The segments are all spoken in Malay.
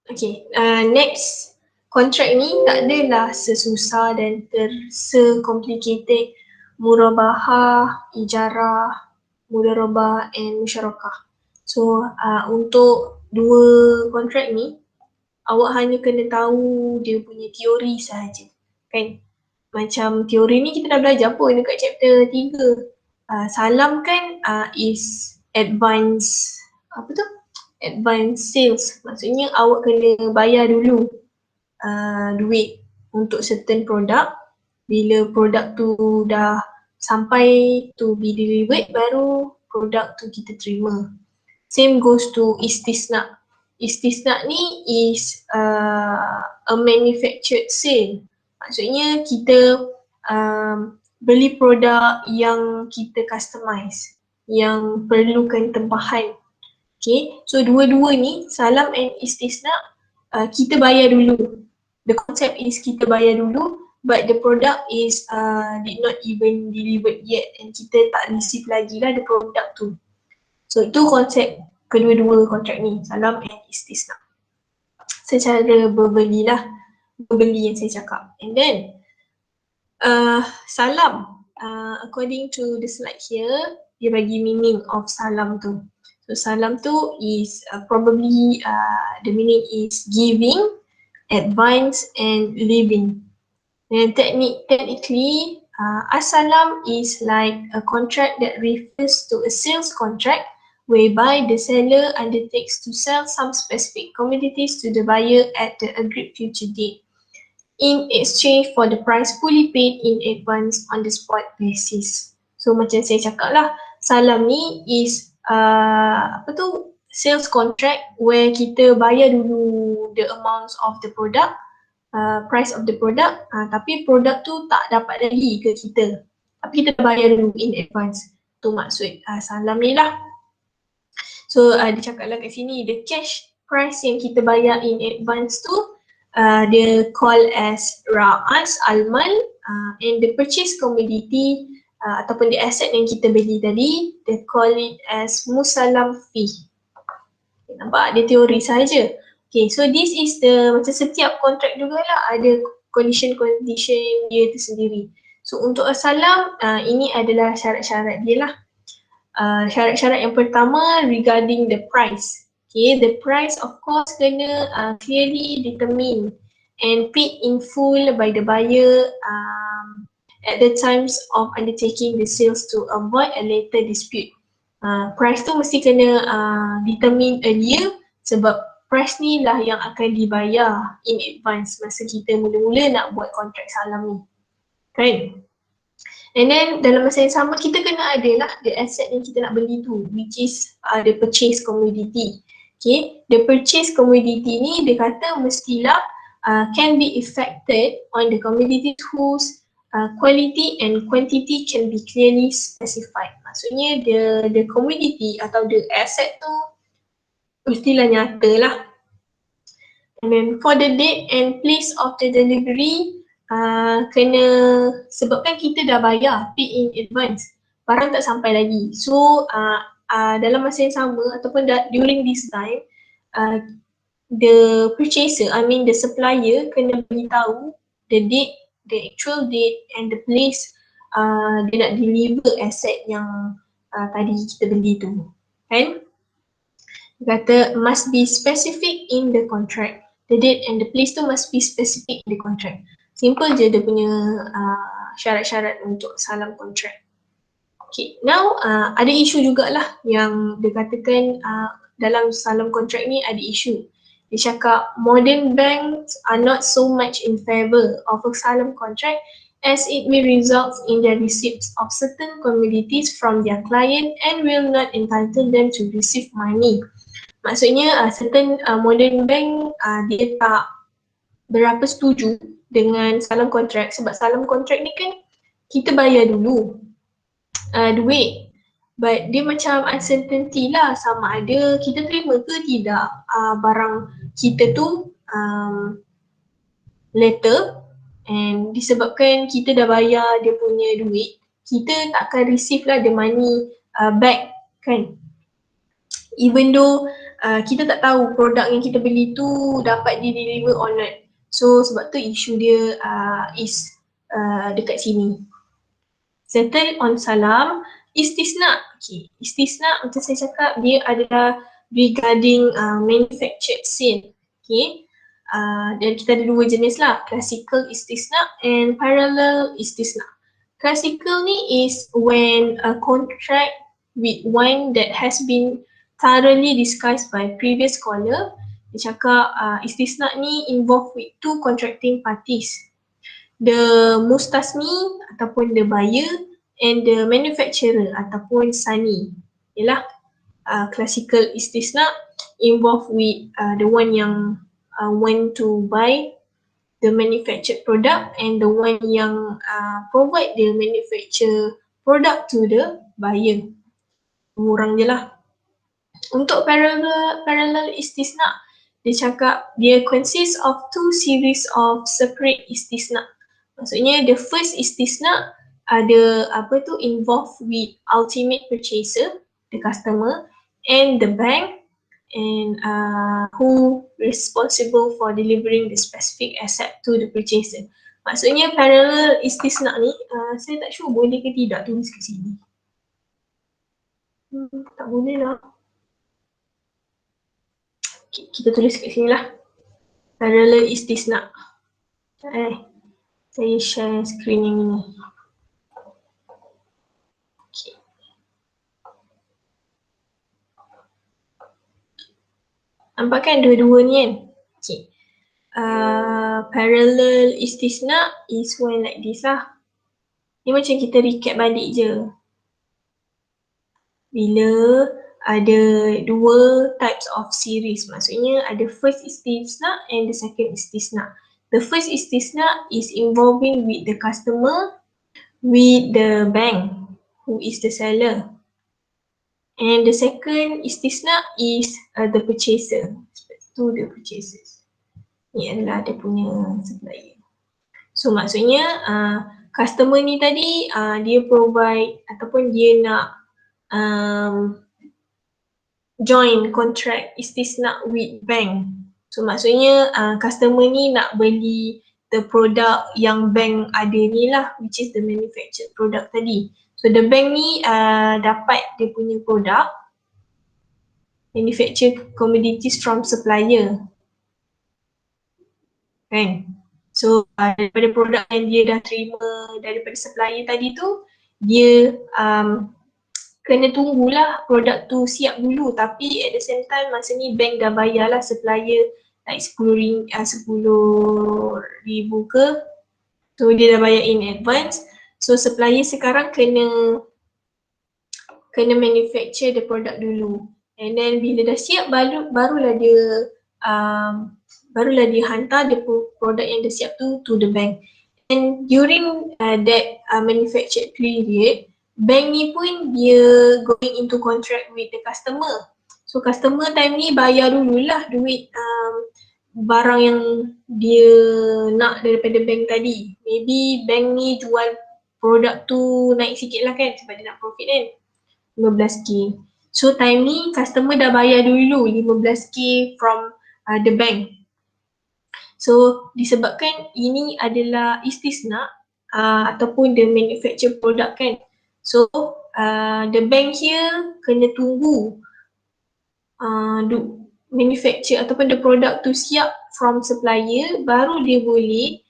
Okay, next kontrak ni tak adalah sesusah dan se-complicated murabahah, ijarah, mudharabah and musyarakah. So untuk dua kontrak ni awak hanya kena tahu dia punya teori sahaja, kan? Macam teori ni kita dah belajar pun dekat chapter 3. Salam kan is advanced, apa tu? Advanced sales. Maksudnya awak kena bayar dulu duit untuk certain produk. Bila produk tu dah sampai to be delivered, baru produk tu kita terima. Same goes to istisna. Istisna ni is a manufactured sale. Maksudnya kita beli produk yang kita customize, yang perlukan tempahan. Okay, so dua-dua ni, salam and istisna, kita bayar dulu. The concept is kita bayar dulu, but the product is did not even delivered yet and kita tak receive lagi lah the product tu. So itu konsep kedua-dua kontrak ni, salam and istisna. Secara berbeli yang saya cakap. And then salam, according to the slide here, dia bagi meaning of salam tu. So salam tu is probably the meaning is giving, advance and living. And technically, as-salam is like a contract that refers to a sales contract whereby the seller undertakes to sell some specific commodities to the buyer at the agreed future date in exchange for the price fully paid in advance on the spot basis. So macam saya cakap lah, salam ni is sales contract where kita bayar dulu the amounts of the product, price of the product, tapi produk tu tak dapat lagi ke kita, tapi kita bayar dulu in advance. Tu maksud salam ni lah. So dia cakap lah kat sini, the cash price yang kita bayar in advance tu dia call as ra'as al-mal, and the purchase commodity ataupun the asset yang kita beli tadi, they call it as musallam fee. Nampak? Dia teori saja. Okay, so this is the, macam setiap kontrak jugalah ada condition dia tersendiri. So untuk as-salam, ini adalah syarat-syarat dia lah. Syarat-syarat yang pertama regarding the price. Okay, the price of course kena clearly determined and paid in full by the buyer at the times of undertaking the sales to avoid a later dispute. Price tu mesti kena determine earlier sebab price ni lah yang akan dibayar in advance masa kita mula-mula nak buat kontrak salam ni, kan? And then dalam masa yang sama kita kena ada lah the asset yang kita nak beli tu, which is the purchase commodity. Okay, the purchase commodity ni dia kata mestilah can be affected on the commodity whose quality and quantity can be clearly specified. Maksudnya the commodity atau the asset tu mestilah nyata lah. And then for the date and place of the delivery, kena, sebabkan kita dah bayar pay in advance, barang tak sampai lagi. So dalam masa yang sama ataupun during this time, the purchaser, the supplier kena beritahu the date, the actual date and the place dia nak deliver asset yang tadi kita beli tu, kan? Dia kata must be specific in the contract. The date and the place tu must be specific in the contract. Simple je dia punya syarat-syarat untuk salam kontrak. Okay, now ada isu jugalah yang dia katakan dalam salam kontrak ni ada isu. Dia cakap modern banks are not so much in favor of a salam contract as it may result in the receipt of certain commodities from their client and will not entitle them to receive money. Maksudnya certain modern bank dia tak berapa setuju dengan salam kontrak sebab salam kontrak ni kan kita bayar dulu duit, but dia macam uncertainty lah sama ada kita terima ke tidak barang kita tu later, and disebabkan kita dah bayar dia punya duit, kita tak akan receive lah the money back, kan? even though kita tak tahu produk yang kita beli tu dapat di deliver or not. So sebab tu isu dia is dekat sini. Settle on Salam Istisna. Okay, Istisna macam saya cakap dia adalah regarding manufactured sale. Okay, dan kita ada dua jenis lah, classical istisna and parallel istisna. Classical ni is when a contract with one that has been thoroughly discussed by previous scholar. Dia cakap istisna ni involve with two contracting parties, the mustasni ataupun the buyer and the manufacturer ataupun sani. Ialah classical istisna involve with the one yang want to buy the manufactured product and the one yang provide the manufactured product to the buyer. Orang je lah. Untuk parallel istisna, dia cakap dia consists of two series of separate istisna. Maksudnya the first istisna ada involved with ultimate purchaser, the customer, and the bank, and who responsible for delivering the specific asset to the purchaser. Maksudnya parallel istisna ni, saya tak sure boleh ke tidak tulis kat sini. Tak boleh lah. Okay, kita tulis kat sini lah. Parallel istisna. Saya share screen yang ini. Okay. Nampak kan dua-dua ni kan? Okay. Parallel istisna is when like this lah. Ni macam kita recap balik je. Bila ada dua types of series, maksudnya ada first istisna and the second istisna. The first istisna is involving with the customer, with the bank, who is the seller. And the second istisna is the purchaser, to the purchasers. Ni adalah dia punya supplier. So maksudnya customer ni tadi dia provide ataupun dia nak join contract istisna with bank. So maksudnya customer ni nak beli the product yang bank ada ni lah, which is the manufactured product tadi. So the bank ni dapat dia punya produk manufactured commodities from supplier, kan? So daripada produk yang dia dah terima daripada supplier tadi tu, dia kena tunggulah produk tu siap dulu, tapi at the same time masa ni bank dah bayar lah supplier like 10,000 ke, so dia dah bayar in advance. So supplier sekarang kena manufacture the product dulu, and then bila dah siap barulah dia hantar the product yang dah siap tu to the bank. And during that manufactured period, bank ni pun dia going into contract with the customer. So customer time ni bayar dululah duit barang yang dia nak daripada bank tadi. Maybe bank ni jual produk tu naik sikit lah kan, sebab dia nak profit kan, 15k. So time ni customer dah bayar dulu 15k from the bank. So disebabkan ini adalah istisna ataupun the manufacture product kan, so the bank here kena tunggu manufacture ataupun the product tu siap from supplier, baru dia boleh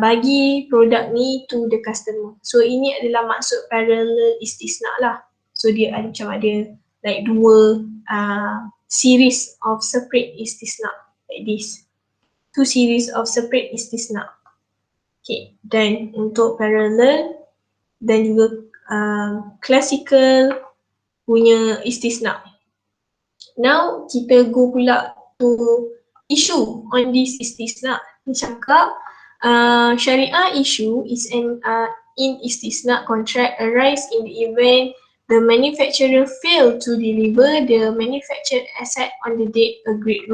bagi produk ni to the customer. So ini adalah maksud parallel istisna lah. So dia macam ada like dua series of separate istisna like this. Two series of separate istisna. Okay, dan untuk parallel dan juga classical punya istisna. Now kita go pula to issue on this istisna. Dia cakap syariah issue is an in istisna contract arise in the event the manufacturer fail to deliver the manufactured asset on the date agreed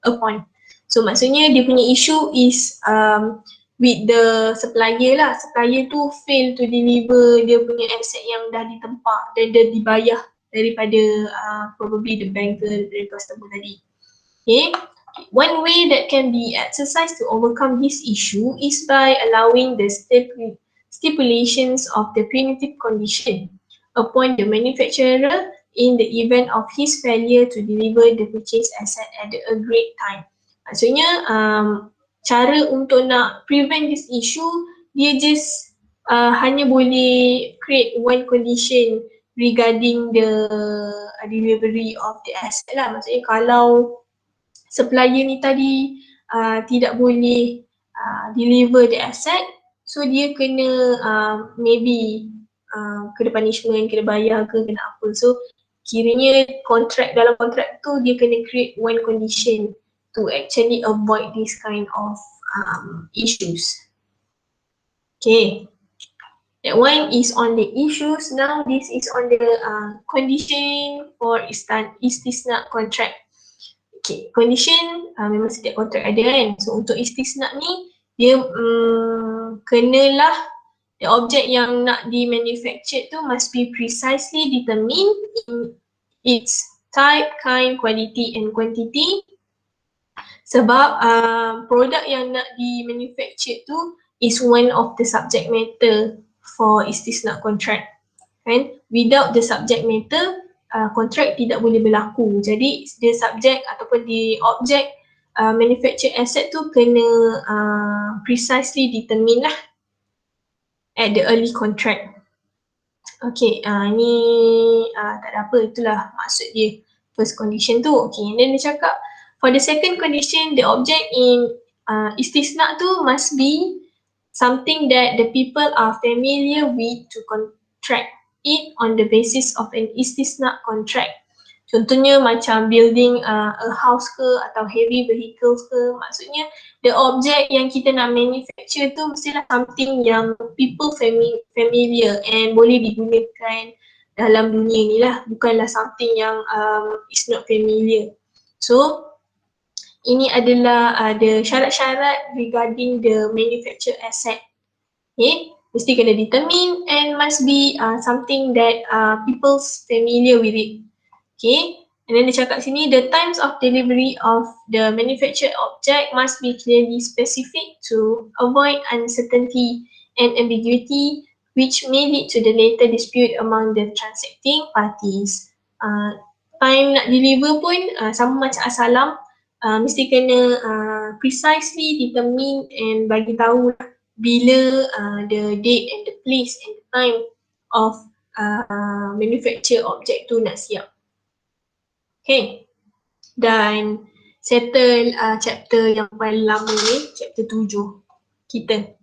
upon. So maksudnya dia punya issue is with the supplier lah. Supplier tu fail to deliver dia punya asset yang dah ditempa dan dia dibayar daripada probably the banker, the customer tadi. Okay, one way that can be exercised to overcome this issue is by allowing the stipulations of the punitive condition upon the manufacturer in the event of his failure to deliver the purchase asset at the agreed time. Maksudnya cara untuk nak prevent this issue, dia just hanya boleh create one condition regarding the delivery of the asset lah. Maksudnya kalau supplier ni tadi tidak boleh deliver the asset, so dia kena maybe kena punishment, kena bayar ke, kena apa. So kiranya dalam kontrak tu dia kena create one condition to actually avoid this kind of issues. Okay, that one is on the issues. Now this is on the condition for istisna contract. Okay, condition memang setiap kontrak ada kan. So untuk istisna ni, dia kenalah the object yang nak di-manufactured tu must be precisely determined in its type, kind, quality and quantity. Sebab produk yang nak di-manufactured tu is one of the subject matter for istisna contract. Kan? Without the subject matter, kontrak tidak boleh berlaku. Jadi the subject ataupun the object manufactured asset tu kena precisely determine lah at the early contract. Okay, ni tak ada apa, itulah maksud dia first condition tu. Okay, and then dia cakap for the second condition, the object in istisna tu must be something that the people are familiar with to contract it on the basis of an istisna contract. Contohnya macam building a house ke atau heavy vehicles ke, maksudnya the object yang kita nak manufacture tu mestilah something yang people familiar and boleh digunakan dalam dunia ni lah, bukanlah something yang is not familiar. So ini adalah the syarat-syarat regarding the manufacture asset. Okay, mesti kena determine and must be something that people's familiar with it. Okay, and then dia cakap sini, the times of delivery of the manufactured object must be clearly specific to avoid uncertainty and ambiguity which may lead to the later dispute among the transacting parties. Time nak deliver pun sama macam Salam, mesti kena precisely determine and bagi tahu bila the date and the place and the time of manufacture object tu nak siap. Okay, dan settle chapter yang paling lama ni, chapter 7 kita.